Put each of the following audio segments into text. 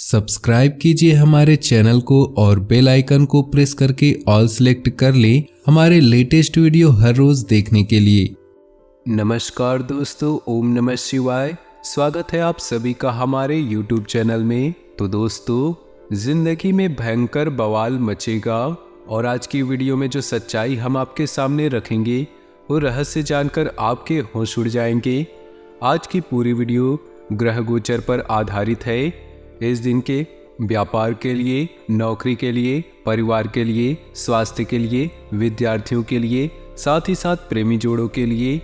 Subscribe कीजिए हमारे channel को और बेल आइकन को प्रेस करके ऑल सेलेक्ट कर लें हमारे लेटेस्ट वीडियो हर रोज देखने के लिए। नमस्कार दोस्तों, ओम नमः शिवाय। स्वागत है आप सभी का हमारे YouTube चैनल में। तो दोस्तों, जिंदगी में भयंकर बवाल मचेगा और आज की वीडियो में जो सच्चाई हम आपके सामने रखेंगे वो रहस्य जानकर आपके होश उड़ जाएंगे। आज की पूरी वीडियो ग्रह गोचर पर आधारित है। इस दिन के व्यापार के लिए, नौकरी के लिए, परिवार के लिए, स्वास्थ्य के लिए, विद्यार्थियों के लिए, साथ ही साथ प्रेमी जोड़ों के लिए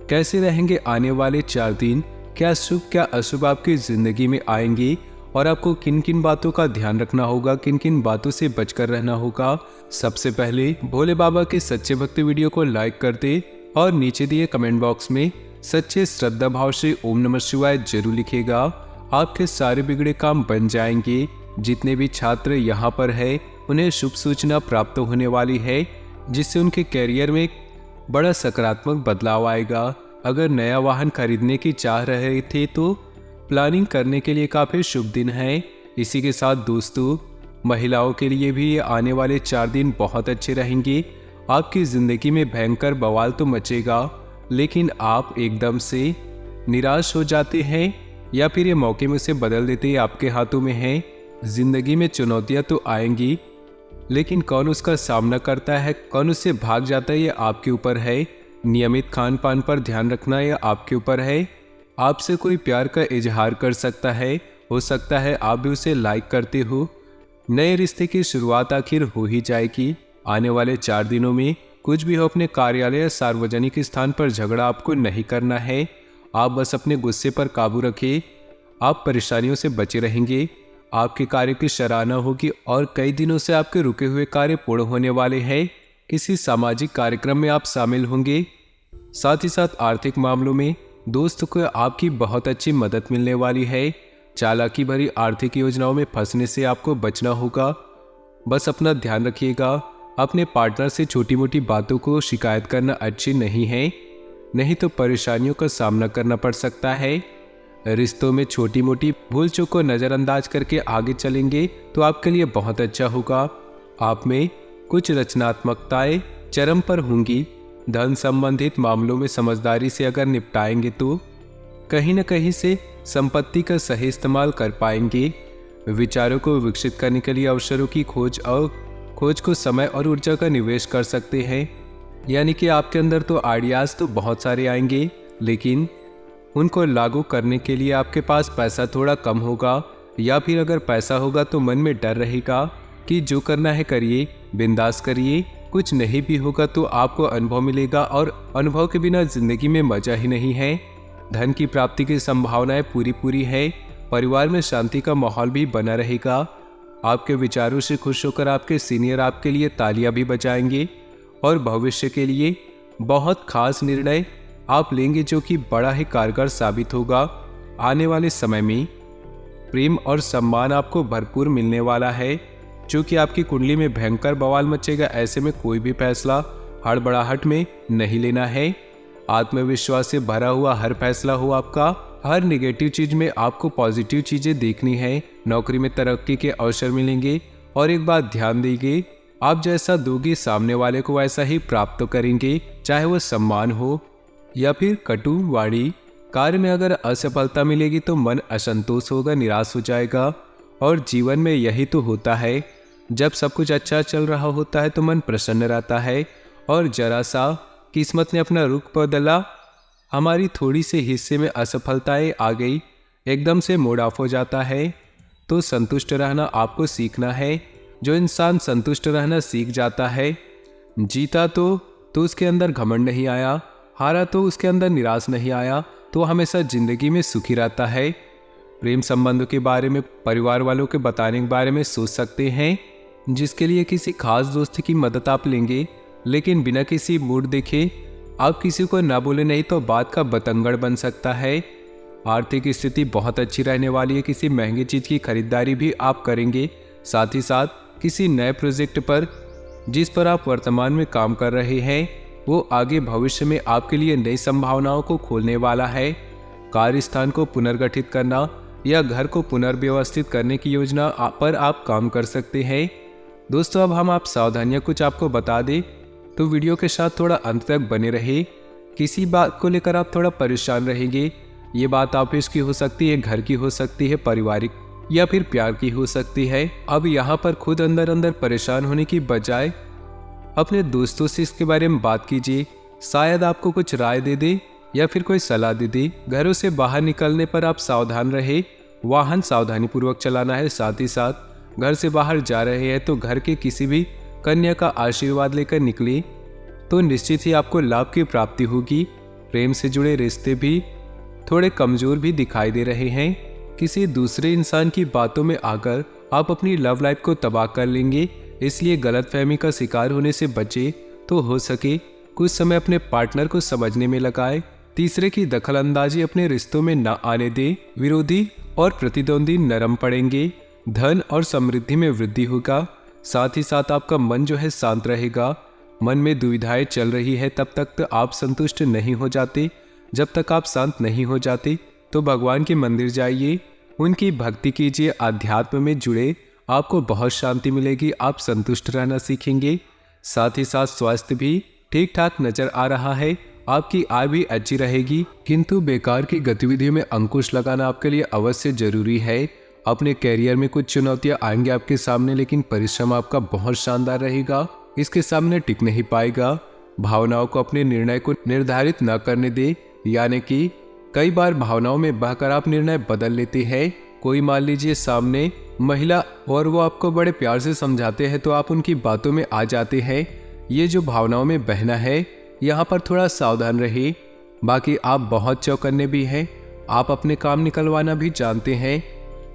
कैसे रहेंगे आने वाले 4 दिन, क्या शुभ क्या अशुभ आपकी जिंदगी में आएंगे और आपको किन किन बातों का ध्यान रखना होगा, किन किन बातों से बचकर रहना होगा। सबसे पहले भोले बाबा के सच्चे भक्ति वीडियो को लाइक कर दे और नीचे दिए कमेंट बॉक्स में सच्चे श्रद्धा भाव से ओम नमः शिवाय जरूर लिखेगा। आपके सारे बिगड़े काम बन जाएंगे। जितने भी छात्र यहाँ पर है उन्हें शुभ सूचना प्राप्त होने वाली है, जिससे उनके कैरियर में बड़ा सकारात्मक बदलाव आएगा। अगर नया वाहन खरीदने की चाह रहे थे तो प्लानिंग करने के लिए काफ़ी शुभ दिन है। इसी के साथ दोस्तों, महिलाओं के लिए भी ये आने वाले 4 दिन बहुत अच्छे रहेंगे। आपकी ज़िंदगी में भयंकर बवाल तो मचेगा, लेकिन आप एकदम से निराश हो जाते हैं या फिर ये मौके में उसे बदल देते हैं, आपके हाथों में है। जिंदगी में चुनौतियां तो आएंगी, लेकिन कौन उसका सामना करता है, कौन उससे भाग जाता है, ये आपके ऊपर है। नियमित खान पान पर ध्यान रखना ये आपके ऊपर है। आपसे कोई प्यार का इजहार कर सकता है, हो सकता है आप भी उसे लाइक करते हो। नए रिश्ते की शुरुआत आखिर हो ही जाएगी। आने वाले 4 दिनों में कुछ भी हो, अपने कार्यालय या सार्वजनिक स्थान पर झगड़ा आपको नहीं करना है। आप बस अपने गुस्से पर काबू रखिए। आप परेशानियों से बचे रहेंगे। आपके कार्य की सराहना होगी और कई दिनों से आपके रुके हुए कार्य पूर्ण होने वाले हैं। किसी सामाजिक कार्यक्रम में आप शामिल होंगे। साथ ही साथ आर्थिक मामलों में दोस्त को आपकी बहुत अच्छी मदद मिलने वाली है। चालाकी भरी आर्थिक योजनाओं में फंसने से आपको बचना होगा। बस अपना ध्यान रखिएगा। अपने पार्टनर से छोटी मोटी बातों को शिकायत करना अच्छी नहीं है, नहीं तो परेशानियों का सामना करना पड़ सकता है। रिश्तों में छोटी मोटी भूल चूक को नज़रअंदाज करके आगे चलेंगे तो आपके लिए बहुत अच्छा होगा। आप में कुछ रचनात्मकताएं चरम पर होंगी। धन संबंधित मामलों में समझदारी से अगर निपटाएंगे तो कहीं न कहीं से संपत्ति का सही इस्तेमाल कर पाएंगे। विचारों को विकसित करने के लिए अवसरों की खोज को समय और ऊर्जा का निवेश कर सकते हैं। यानी कि आपके अंदर तो आइडियाज़ तो बहुत सारे आएंगे, लेकिन उनको लागू करने के लिए आपके पास पैसा थोड़ा कम होगा, या फिर अगर पैसा होगा तो मन में डर रहेगा कि जो करना है करिए, बिंदास करिए। कुछ नहीं भी होगा तो आपको अनुभव मिलेगा और अनुभव के बिना जिंदगी में मजा ही नहीं है। धन की प्राप्ति की संभावनाएं पूरी है। परिवार में शांति का माहौल भी बना रहेगा। आपके विचारों से खुश होकर आपके सीनियर आपके लिए तालियां भी बजाएंगे और भविष्य के लिए बहुत खास निर्णय आप लेंगे जो कि बड़ा ही कारगर साबित होगा। आने वाले समय में प्रेम और सम्मान आपको भरपूर मिलने वाला है, जो कि आपकी कुंडली में भयंकर बवाल मचेगा। ऐसे में कोई भी फैसला हड़बड़ाहट में नहीं लेना है। आत्मविश्वास से भरा हुआ हर फैसला हो आपका। हर नेगेटिव चीज में आपको पॉजिटिव चीजें देखनी है। नौकरी में तरक्की के अवसर मिलेंगे और एक बात ध्यान दीजिए, आप जैसा दोगे सामने वाले को वैसा ही प्राप्त करेंगे, चाहे वो सम्मान हो या फिर कटु वाणी। कार्य में अगर असफलता मिलेगी तो मन असंतोष होगा, निराश हो जाएगा। और जीवन में यही तो होता है, जब सब कुछ अच्छा चल रहा होता है तो मन प्रसन्न रहता है, और जरा सा किस्मत ने अपना रुख बदला, हमारी थोड़ी से हिस्से में असफलताएं आ गई, एकदम से मूड ऑफ हो जाता है। तो संतुष्ट रहना आपको सीखना है। जो इंसान संतुष्ट रहना सीख जाता है, जीता तो उसके अंदर घमंड नहीं आया, हारा तो उसके अंदर निराश नहीं आया, तो हमेशा जिंदगी में सुखी रहता है। प्रेम संबंधों के बारे में परिवार वालों के बताने के बारे में सोच सकते हैं, जिसके लिए किसी खास दोस्त की मदद आप लेंगे, लेकिन बिना किसी मूड देखे आप किसी को ना बोले, नहीं तो बात का बतंगड़ बन सकता है। आर्थिक स्थिति बहुत अच्छी रहने वाली है। किसी महंगी चीज की खरीदारी भी आप करेंगे। साथ ही साथ किसी नए प्रोजेक्ट पर जिस पर आप वर्तमान में काम कर रहे हैं, वो आगे भविष्य में आपके लिए नई संभावनाओं को खोलने वाला है। कार्य स्थान को पुनर्गठित करना या घर को पुनर्व्यवस्थित करने की योजना पर आप काम कर सकते हैं। दोस्तों, अब हम आप सावधानियां कुछ आपको बता दें तो वीडियो के साथ थोड़ा अंत तक बने रहे। किसी बात को लेकर आप थोड़ा परेशान रहेंगे, ये बात ऑफिस की हो सकती है, घर की हो सकती है, पारिवारिक या फिर प्यार की हो सकती है। अब यहाँ पर खुद अंदर अंदर परेशान होने की बजाय अपने दोस्तों से इसके बारे में बात कीजिए, शायद आपको कुछ राय दे दे या फिर कोई सलाह दे दे। घरों से बाहर निकलने पर आप सावधान रहे, वाहन सावधानी पूर्वक चलाना है। साथ ही साथ घर से बाहर जा रहे हैं तो घर के किसी भी कन्या का आशीर्वाद लेकर निकले तो निश्चित ही आपको लाभ की प्राप्ति होगी। प्रेम से जुड़े रिश्ते भी थोड़े कमजोर भी दिखाई दे रहे हैं। किसी दूसरे इंसान की बातों में आकर आप अपनी लव लाइफ को तबाह कर लेंगे, इसलिए गलतफहमी का शिकार होने से बचे। तो हो सके कुछ समय अपने पार्टनर को समझने में लगाए, तीसरे की दखलंदाजी अपने रिश्तों में न आने दे। विरोधी और प्रतिद्वंदी नरम पड़ेंगे, धन और समृद्धि में वृद्धि होगा। साथ ही साथ आपका मन जो है शांत रहेगा। मन में दुविधाएं चल रही है तब तक तो आप संतुष्ट नहीं हो जाते। जब तक आप शांत नहीं हो जाते तो भगवान के मंदिर जाइए, उनकी भक्ति कीजिए, अध्यात्म में जुड़े, आपको बहुत शांति मिलेगी, आप संतुष्ट रहना सीखेंगे। साथ ही साथ स्वास्थ्य भी ठीक ठाक नजर आ रहा है, आपकी आय भी अच्छी रहेगी। किंतु बेकार की गतिविधियों में अंकुश लगाना आपके लिए अवश्य जरूरी है। अपने कैरियर में कुछ चुनौतियां आएंगी आपके सामने, लेकिन परिश्रम आपका बहुत शानदार रहेगा, इसके सामने टिक नहीं पाएगा। भावनाओं को अपने निर्णय को निर्धारित न करने दे, यानी कि कई बार भावनाओं में बहकर आप निर्णय बदल लेते हैं। कोई मान लीजिए सामने महिला और वो आपको बड़े प्यार से समझाते हैं तो आप उनकी बातों में आ जाते हैं। ये जो भावनाओं में बहना है, यहाँ पर थोड़ा सावधान रहिए। बाकी आप बहुत चौकन्ने भी हैं, आप अपने काम निकलवाना भी जानते हैं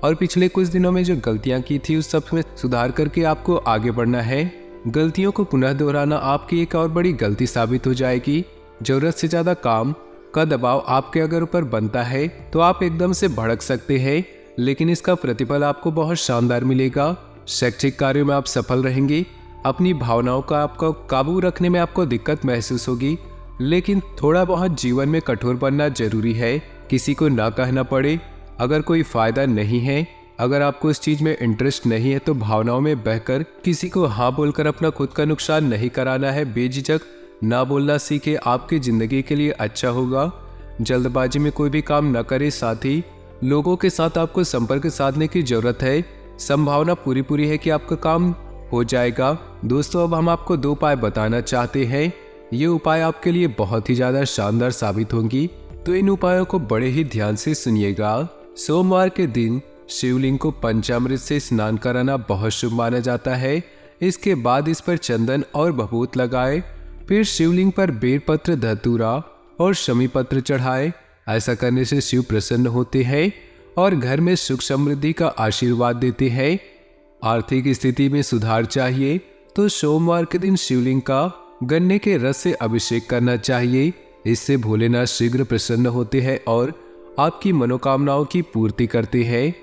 और पिछले कुछ दिनों में जो गलतियां की थी उस सब में सुधार करके आपको आगे बढ़ना है। गलतियों को पुनः दोहराना आपकी एक और बड़ी गलती साबित हो जाएगी। जरूरत से ज्यादा काम का दबाव आपके अगर ऊपर बनता है तो आप एकदम से भड़क सकते हैं, लेकिन इसका प्रतिफल आपको बहुत शानदार मिलेगा। शैक्षिक कार्यों में आप सफल रहेंगे। अपनी भावनाओं का आपको काबू रखने में आपको दिक्कत महसूस होगी, लेकिन थोड़ा बहुत जीवन में कठोर बनना जरूरी है। किसी को ना कहना पड़े, अगर कोई फायदा नहीं है, अगर आपको इस चीज में इंटरेस्ट नहीं है तो भावनाओं में बहकर किसी को हाँ बोलकर अपना खुद का नुकसान नहीं कराना है। बेझिझक ना बोलना सीखे, आपकी जिंदगी के लिए अच्छा होगा। जल्दबाजी में कोई भी काम न करे। साथ ही लोगों के साथ आपको संपर्क साधने की जरूरत है। संभावना पूरी है कि आपका काम हो जाएगा। दोस्तों, अब हम आपको 2 उपाय बताना चाहते हैं। ये उपाय आपके लिए बहुत ही ज्यादा शानदार साबित होंगी, तो इन उपायों को बड़े ही ध्यान से सुनिएगा। सोमवार के दिन शिवलिंग को पंचामृत से स्नान कराना बहुत शुभ माना जाता है। इसके बाद इस पर चंदन और भभूत लगाए, फिर शिवलिंग पर बेलपत्र, धतूरा और शमी पत्र चढ़ाए। ऐसा करने से शिव प्रसन्न होते हैं और घर में सुख समृद्धि का आशीर्वाद देते हैं। आर्थिक स्थिति में सुधार चाहिए तो सोमवार के दिन शिवलिंग का गन्ने के रस से अभिषेक करना चाहिए। इससे भोलेनाथ शीघ्र प्रसन्न होते हैं और आपकी मनोकामनाओं की पूर्ति करते हैं।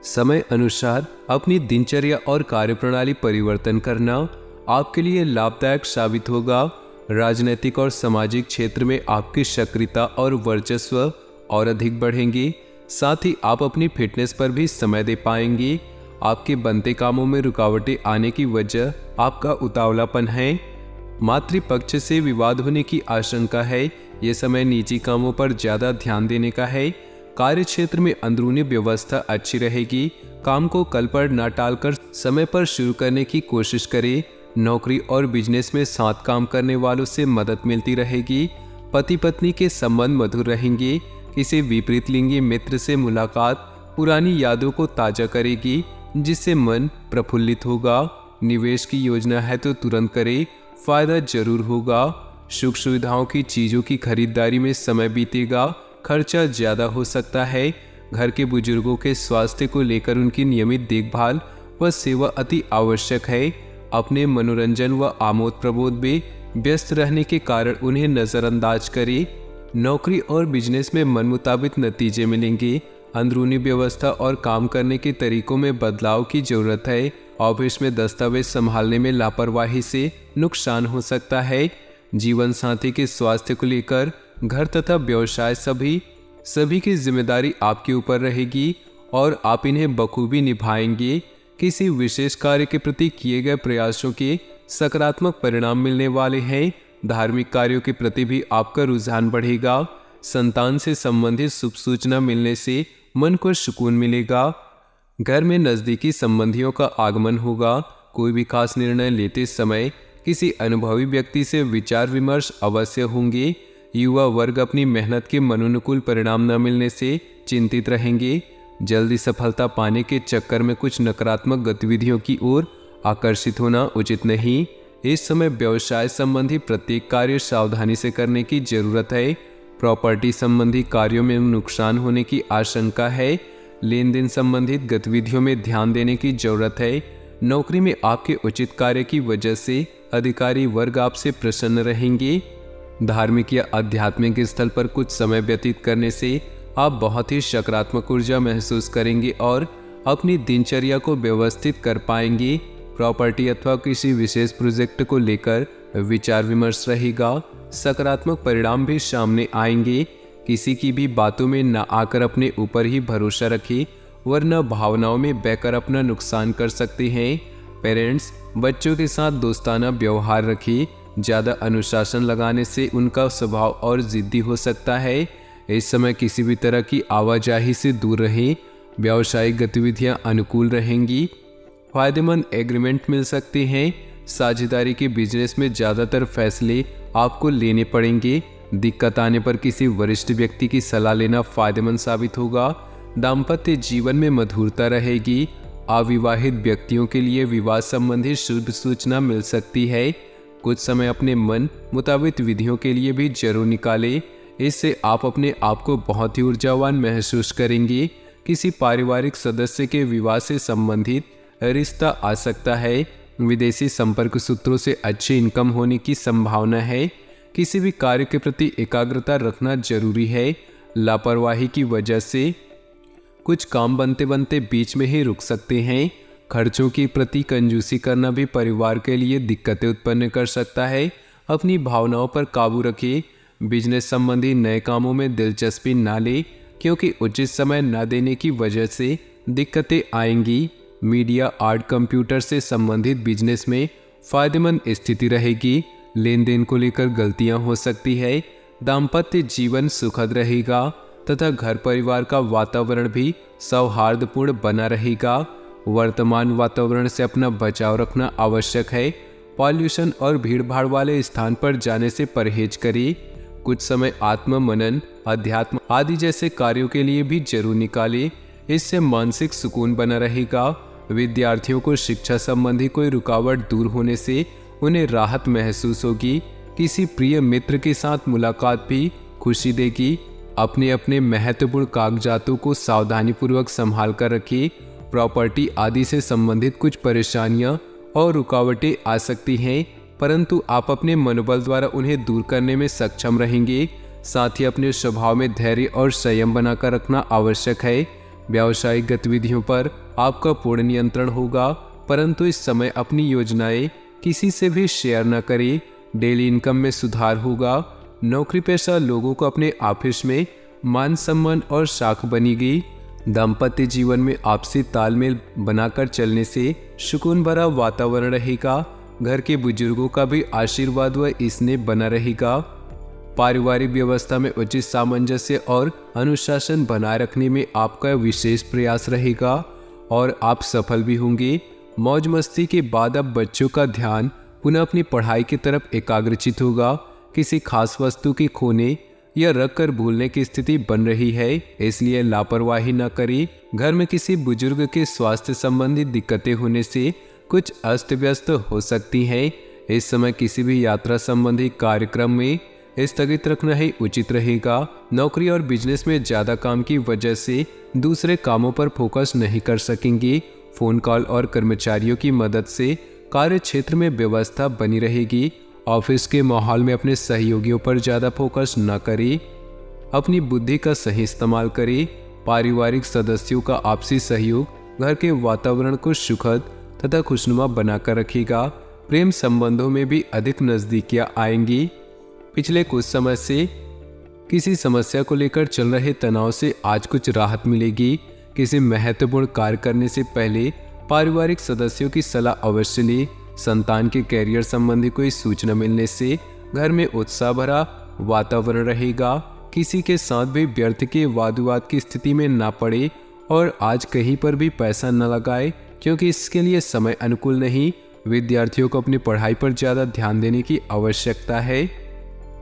समय अनुसार अपनी दिनचर्या और कार्यप्रणाली परिवर्तन करना आपके लिए लाभदायक साबित होगा। राजनीतिक और सामाजिक क्षेत्र में आपकी सक्रियता और वर्चस्व और अधिक बढ़ेंगे। साथ ही आप अपनी फिटनेस पर भी समय दे पाएंगे। आपके बनते कामों में रुकावटें आने की वजह आपका उतावलापन है। मातृपक्ष से विवाद होने की आशंका है। ये समय निजी कामों पर ज्यादा ध्यान देने का है। कार्य क्षेत्र में अंदरूनी व्यवस्था अच्छी रहेगी। काम को कल पर न टालकर समय पर शुरू करने की कोशिश करें। नौकरी और बिजनेस में साथ काम करने वालों से मदद मिलती रहेगी। पति पत्नी के संबंध मधुर रहेंगे। किसी विपरीत लिंगी मित्र से मुलाकात पुरानी यादों को ताजा करेगी, जिससे मन प्रफुल्लित होगा। निवेश की योजना है तो तुरंत करें, फायदा जरूर होगा। सुख सुविधाओं की चीजों की खरीदारी में समय बीतेगा, खर्चा ज्यादा हो सकता है। घर के बुजुर्गों के स्वास्थ्य को लेकर उनकी नियमित देखभाल व सेवा अति आवश्यक है। अपने मनोरंजन व आमोद प्रमोद में व्यस्त रहने के कारण उन्हें नजरअंदाज करें। नौकरी और बिजनेस में मन मुताबिक नतीजे मिलेंगे। अंदरूनी व्यवस्था और काम करने के तरीकों में बदलाव की जरूरत है। ऑफिस में दस्तावेज संभालने में लापरवाही से नुकसान हो सकता है। जीवन साथी के स्वास्थ्य को लेकर घर तथा व्यवसाय सभी की जिम्मेदारी आपके ऊपर रहेगी और आप इन्हें बखूबी निभाएंगे। किसी विशेष कार्य के प्रति किए गए प्रयासों के सकारात्मक परिणाम मिलने वाले हैं। धार्मिक कार्यों के प्रति भी आपका रुझान बढ़ेगा। संतान से संबंधित शुभ सूचना मिलने से मन को सुकून मिलेगा। घर में नज़दीकी संबंधियों का आगमन होगा। कोई भी खास निर्णय लेते समय किसी अनुभवी व्यक्ति से विचार विमर्श अवश्य होंगे। युवा वर्ग अपनी मेहनत के मनोनुकूल परिणाम न मिलने से चिंतित रहेंगे। जल्दी सफलता पाने के चक्कर में कुछ नकारात्मक गतिविधियों की ओर आकर्षित होना उचित नहीं। इस समय व्यवसाय संबंधी प्रत्येक कार्य सावधानी से करने की जरूरत है। प्रॉपर्टी संबंधी कार्यों में नुकसान होने की आशंका है। लेन देन संबंधित गतिविधियों में ध्यान देने की जरूरत है। नौकरी में आपके उचित कार्य की वजह से अधिकारी वर्ग आपसे प्रसन्न रहेंगे। धार्मिक या आध्यात्मिक स्थल पर कुछ समय व्यतीत करने से आप बहुत ही सकारात्मक ऊर्जा महसूस करेंगे और अपनी दिनचर्या को व्यवस्थित कर पाएंगे। प्रॉपर्टी अथवा किसी विशेष प्रोजेक्ट को लेकर विचार विमर्श रहेगा। सकारात्मक परिणाम भी सामने आएंगे। किसी की भी बातों में न आकर अपने ऊपर ही भरोसा रखें, वरना भावनाओं में बहकर अपना नुकसान कर सकते हैं। पेरेंट्स, बच्चों के साथ दोस्ताना व्यवहार रखें। ज़्यादा अनुशासन लगाने से उनका स्वभाव और जिद्दी हो सकता है। इस समय किसी भी तरह की आवाजाही से दूर रहें। व्यावसायिक गतिविधियां अनुकूल रहेंगी। फायदेमंद एग्रीमेंट मिल सकते हैं। साझेदारी के बिजनेस में ज़्यादातर फैसले आपको लेने पड़ेंगे। दिक्कत आने पर किसी वरिष्ठ व्यक्ति की सलाह लेना फायदेमंद साबित होगा। दाम्पत्य जीवन में मधुरता रहेगी। अविवाहित व्यक्तियों के लिए विवाह संबंधी शुभ सूचना मिल सकती है। कुछ समय अपने मन मुताबिक विधियों के लिए भी जरूर निकालें। इससे आप अपने आप को बहुत ही ऊर्जावान महसूस करेंगे। किसी पारिवारिक सदस्य के विवाह से संबंधित रिश्ता आ सकता है। विदेशी संपर्क सूत्रों से अच्छी इनकम होने की संभावना है। किसी भी कार्य के प्रति एकाग्रता रखना जरूरी है। लापरवाही की वजह से कुछ काम बनते बनते बीच में ही रुक सकते हैं। खर्चों के प्रति कंजूसी करना भी परिवार के लिए दिक्कतें उत्पन्न कर सकता है। अपनी भावनाओं पर काबू रखें। बिजनेस संबंधी नए कामों में दिलचस्पी ना लें, क्योंकि उचित समय न देने की वजह से दिक्कतें आएंगी। मीडिया, आर्ट, कंप्यूटर से संबंधित बिजनेस में फायदेमंद स्थिति रहेगी। लेन देन को लेकर गलतियां हो सकती है। दाम्पत्य जीवन सुखद रहेगा तथा घर परिवार का वातावरण भी सौहार्दपूर्ण बना रहेगा। वर्तमान वातावरण से अपना बचाव रखना आवश्यक है। पॉल्यूशन और भीड़भाड़ वाले स्थान पर जाने से परहेज करें। कुछ समय आत्म मनन, अध्यात्म आदि जैसे कार्यों के लिए भी जरूर निकालें। इससे मानसिक सुकून बना रहेगा। विद्यार्थियों को शिक्षा संबंधी कोई रुकावट दूर होने से उन्हें राहत महसूस होगी। किसी प्रिय मित्र के साथ मुलाकात भी खुशी देगी। अपने अपने महत्वपूर्ण कागजातों को सावधानीपूर्वक संभाल कर रखिए। प्रॉपर्टी आदि से संबंधित कुछ परेशानियां और रुकावटें आ सकती हैं, परंतु आप अपने मनोबल द्वारा उन्हें दूर करने में सक्षम रहेंगे। साथ ही अपने स्वभाव में धैर्य और संयम बनाकर रखना आवश्यक है। व्यावसायिक गतिविधियों पर आपका पूर्ण नियंत्रण होगा, परंतु इस समय अपनी योजनाएं किसी से भी शेयर न करें। डेली इनकम में सुधार होगा। नौकरी पेशा लोगों को अपने ऑफिस में मान सम्मान और साख बनेगी। दाम्पत्य जीवन में आपसी तालमेल बनाकर चलने से सुकून भरा वातावरण रहेगा। घर के बुजुर्गों का भी आशीर्वाद व स्नेह बना रहेगा। पारिवारिक व्यवस्था में उचित सामंजस्य और अनुशासन बनाए रखने में आपका विशेष प्रयास रहेगा और आप सफल भी होंगे। मौज मस्ती के बाद अब बच्चों का ध्यान पुनः अपनी पढ़ाई की तरफ एकाग्रचित होगा। किसी खास वस्तु की खोने या रख कर भूलने की स्थिति बन रही है, इसलिए लापरवाही न करें। घर में किसी बुजुर्ग के स्वास्थ्य संबंधी दिक्कतें होने से कुछ अस्त व्यस्त हो सकती हैं। इस समय किसी भी यात्रा संबंधी कार्यक्रम में स्थगित रखना ही उचित रहेगा। नौकरी और बिजनेस में ज़्यादा काम की वजह से दूसरे कामों पर फोकस नहीं कर सकेंगे। फोन कॉल और कर्मचारियों की मदद से कार्य क्षेत्र में व्यवस्था बनी रहेगी। ऑफिस के माहौल में अपने सहयोगियों पर ज़्यादा फोकस न करें। अपनी बुद्धि का सही इस्तेमाल करें। पारिवारिक सदस्यों का आपसी सहयोग घर के वातावरण को सुखद तथा खुशनुमा बनाकर रखेगा। प्रेम संबंधों में भी अधिक नज़दीकियाँ आएंगी। पिछले कुछ समय से किसी समस्या को लेकर चल रहे तनाव से आज कुछ राहत मिलेगी। किसी महत्वपूर्ण कार्य करने से पहले पारिवारिक सदस्यों की सलाह अवश्य लें। संतान के कैरियर संबंधी कोई सूचना मिलने से घर में उत्साह भरा वातावरण रहेगा। किसी के साथ भी व्यर्थ के वाद विवाद की स्थिति में ना पड़े और आज कहीं पर भी पैसा न लगाए, क्योंकि इसके लिए समय अनुकूल नहीं। विद्यार्थियों को अपनी पढ़ाई पर ज़्यादा ध्यान देने की आवश्यकता है।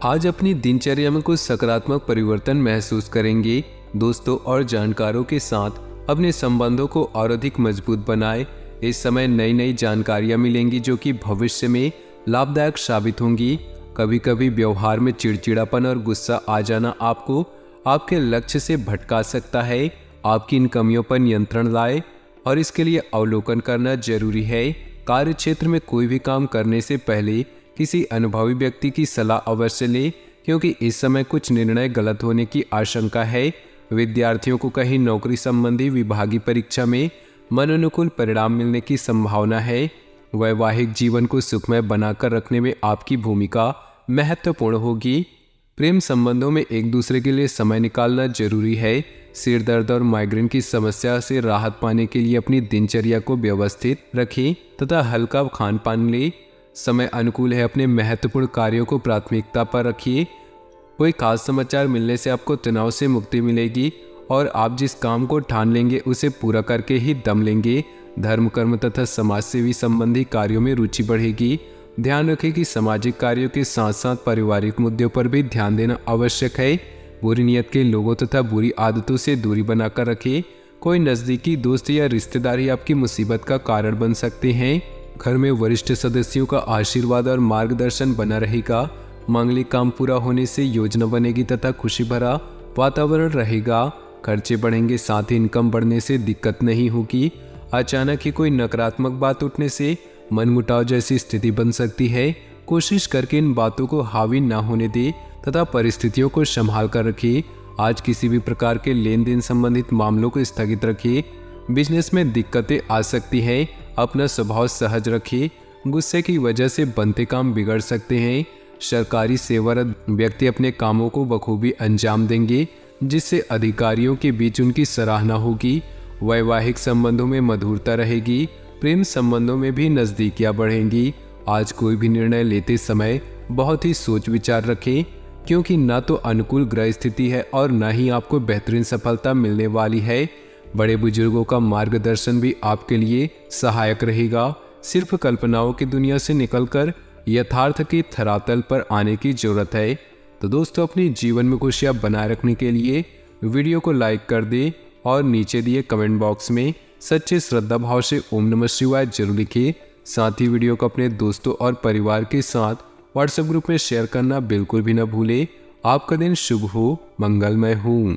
आज अपनी दिनचर्या में कुछ सकारात्मक परिवर्तन महसूस करेंगे। दोस्तों और जानकारों के साथ अपने संबंधों को और अधिक मजबूत बनाएं। इस समय नई नई जानकारियां मिलेंगी जो कि भविष्य में लाभदायक साबित होंगी। कभी कभी व्यवहार में चिड़चिड़ापन और गुस्सा आ जाना आपको आपके लक्ष्य से भटका सकता है। आपकी इन कमियों पर नियंत्रण लाए और इसके लिए अवलोकन करना जरूरी है। कार्य क्षेत्र में कोई भी काम करने से पहले किसी अनुभवी व्यक्ति की सलाह अवश्य लें, क्योंकि इस समय कुछ निर्णय गलत होने की आशंका है। विद्यार्थियों को कहीं नौकरी संबंधी विभागीय परीक्षा में मनोनुकूल परिणाम मिलने की संभावना है। वैवाहिक जीवन को सुखमय बनाकर रखने में आपकी भूमिका महत्वपूर्ण होगी। प्रेम संबंधों में एक दूसरे के लिए समय निकालना जरूरी है। सिर दर्द और माइग्रेन की समस्या से राहत पाने के लिए अपनी दिनचर्या को व्यवस्थित रखें तथा हल्का खान पान लें। समय अनुकूल है, अपने महत्वपूर्ण कार्यों को प्राथमिकता पर रखिए। कोई खास समाचार मिलने से आपको तनाव से मुक्ति मिलेगी और आप जिस काम को ठान लेंगे उसे पूरा करके ही दम लेंगे। धर्म कर्म तथा समाज सेवी संबंधी कार्यों में रुचि बढ़ेगी। ध्यान रखें कि सामाजिक कार्यों के साथ साथ पारिवारिक मुद्दों पर भी ध्यान देना आवश्यक है। बुरी नीयत के लोगों तथा बुरी आदतों से दूरी बनाकर रखें। कोई नज़दीकी दोस्त या रिश्तेदार ही आपकी मुसीबत का कारण बन सकते हैं। घर में वरिष्ठ सदस्यों का आशीर्वाद और मार्गदर्शन बना रहेगा। मांगलिक काम पूरा होने से योजना बनेगी तथा खुशी भरा वातावरण रहेगा। खर्चे बढ़ेंगे, साथ ही इनकम बढ़ने से दिक्कत नहीं होगी। अचानक ही कोई नकारात्मक बात उठने से मनमुटाव जैसी स्थिति बन सकती है। कोशिश करके इन बातों को हावी ना होने दे तथा परिस्थितियों को संभाल कर रखिए। आज किसी भी प्रकार के लेन देन संबंधित मामलों को स्थगित रखिए। बिजनेस में दिक्कतें आ सकती हैं, अपना स्वभाव सहज रखिए। गुस्से की वजह से बनते काम बिगड़ सकते हैं। सरकारी सेवारत व्यक्ति अपने कामों को बखूबी अंजाम देंगे, जिससे अधिकारियों के बीच उनकी सराहना होगी। वैवाहिक संबंधों में मधुरता रहेगी। प्रेम संबंधों में भी नज़दीकियां बढ़ेंगी। आज कोई भी निर्णय लेते समय बहुत ही सोच विचार रखें, क्योंकि ना तो अनुकूल ग्रह स्थिति है और न ही आपको बेहतरीन सफलता मिलने वाली है। बड़े बुजुर्गों का मार्गदर्शन भी आपके लिए सहायक रहेगा। सिर्फ कल्पनाओं की दुनिया से निकलकर यथार्थ के धरातल पर आने की जरूरत है। तो दोस्तों, अपने जीवन में खुशियां बनाए रखने के लिए वीडियो को लाइक कर दें और नीचे दिए कमेंट बॉक्स में सच्चे श्रद्धा भाव से ओम नमः शिवाय जरूर लिखें। साथ ही वीडियो को अपने दोस्तों और परिवार के साथ व्हाट्सएप ग्रुप में शेयर करना बिल्कुल भी न भूलें। आपका दिन शुभ हो, मंगलमय हो।